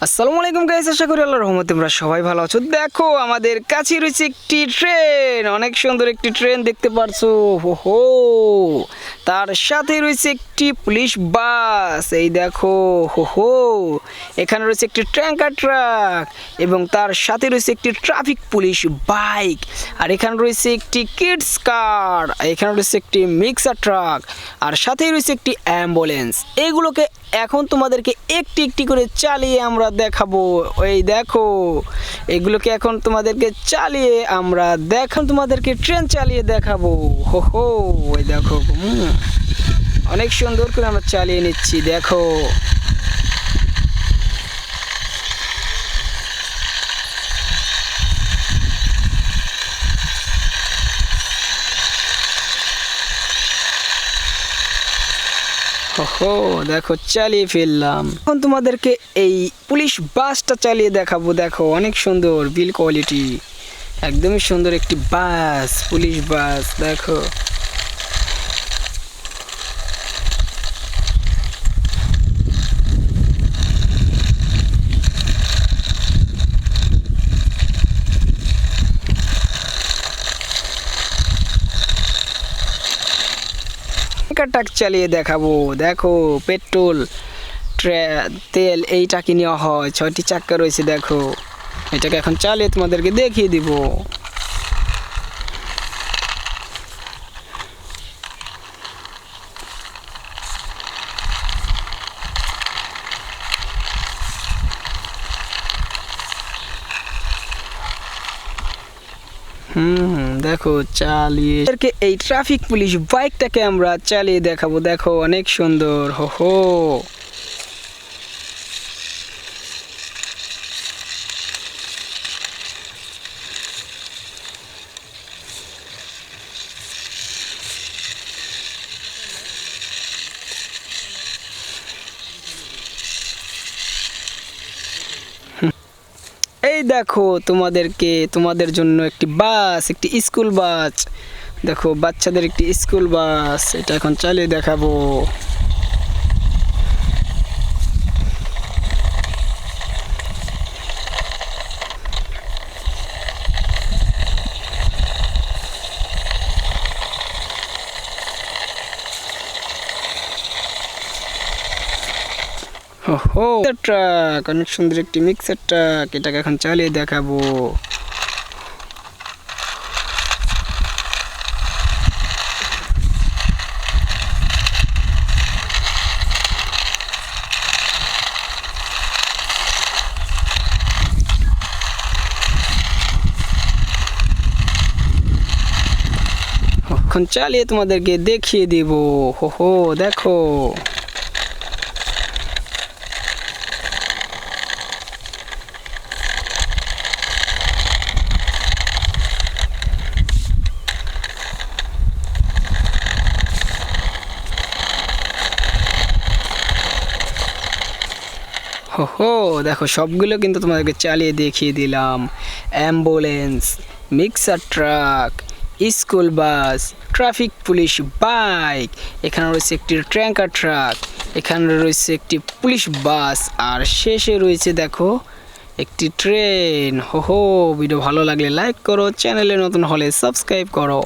আসসালামু আলাইকুম গাইস, আশা করি আল্লাহর রহমতে তোমরা সবাই ভালো আছো। দেখো আমাদের কাছে রয়েছে একটি ট্রেন, অনেক সুন্দর একটি ট্রেন দেখতে পারছো। হো, তার সাথে রয়েছে একটি পুলিশ বাস। এই দেখো, হো, এখানে রয়েছে একটি ট্যাঙ্কার ট্রাক এবং তার সাথে রয়েছে একটি ট্রাফিক পুলিশ বাইক। আর এখানে রয়েছে একটি কিডস কার, এখানে রয়েছে একটি মিক্সার ট্রাক, আর সাথেই রয়েছে একটি অ্যাম্বুলেন্স। এগুলোকে এখন তোমাদেরকে একটি একটি করে চালিয়ে আমরা দেখাবো। এই দেখো, এগুলোকে এখন তোমাদেরকে চালিয়ে আমরা তোমাদেরকে ট্রেন চালিয়ে দেখাবো। হো, ওই দেখো, অনেক সুন্দর করে আমরা চালিয়ে নিচ্ছি। দেখো, ওহো, দেখো চালিয়ে ফেললাম। এখন তোমাদেরকে এই পুলিশ বাসটা চালিয়ে দেখাবো। দেখো, অনেক সুন্দর বিল কোয়ালিটি, একদমই সুন্দর একটি বাস, পুলিশ বাস। দেখো, ট্রাক চালিয়ে দেখাবো। দেখো, পেট্রোল, তেল এই টাকি নেওয়া হয়, 6টি চাক্কা রয়েছে। দেখো, এটাকে এখন চালিয়ে তোমাদেরকে দেখিয়ে দিব। দেখো চালিয়ে এই ট্রাফিক পুলিশ বাইকটাকে আমরা চালিয়ে দেখাবো। দেখো, অনেক সুন্দর। হো, এই দেখো, তোমাদের জন্য একটি বাস, একটি স্কুল বাস। দেখো, বাচ্চাদের একটি স্কুল বাস, এটা এখন চালিয়ে দেখাবো। ওহো, ট্রাক, অনেক সুন্দর একটি মিক্সার ট্রাক, এটাকে এখন চালিয়ে দেখাবো। এখন চালিয়ে তোমাদেরকে দেখিয়ে দিব। হো, দেখো, হো, দেখো সবগুলো কিন্তু তোমাদেরকে চালিয়ে দেখিয়ে দিলাম। Ambulance, mixer truck, school bus, traffic police bike, এখানে রয়েছে একটি ট্যাঙ্কার ট্রাক, এখানে রয়েছে একটি পুলিশ বাস, আর শেষে রয়েছে দেখো একটি ট্রেন। হো, ভিডিও ভালো লাগলে লাইক করো, চ্যানেলে নতুন হলে সাবস্ক্রাইব করো।